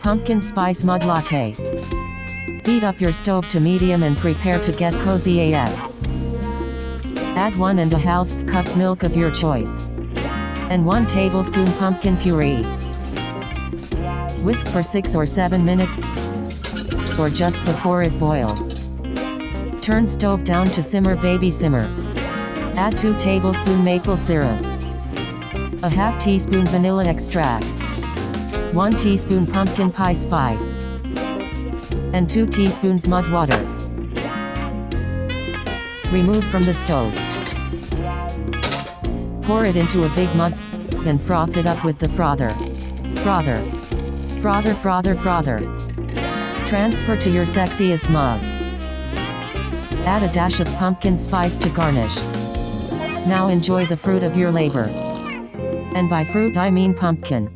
Pumpkin Spice Mud Latte. Heat up your stove to medium and prepare to get cozy AF. Add 1½ cup milk of your choice. And 1 tablespoon pumpkin puree. Whisk for 6 or 7 minutes, or just before it boils. Turn stove down to simmer, baby simmer. Add 2 tablespoon maple syrup, a ½ teaspoon vanilla extract, 1 teaspoon pumpkin pie spice, and 2 teaspoons mud water. Remove from the stove. Pour it into a big mug and froth it up with the frother. Frother. Frother, frother, frother. Transfer to your sexiest mug. Add a dash of pumpkin spice to garnish. Now enjoy the fruit of your labor. And by fruit I mean pumpkin.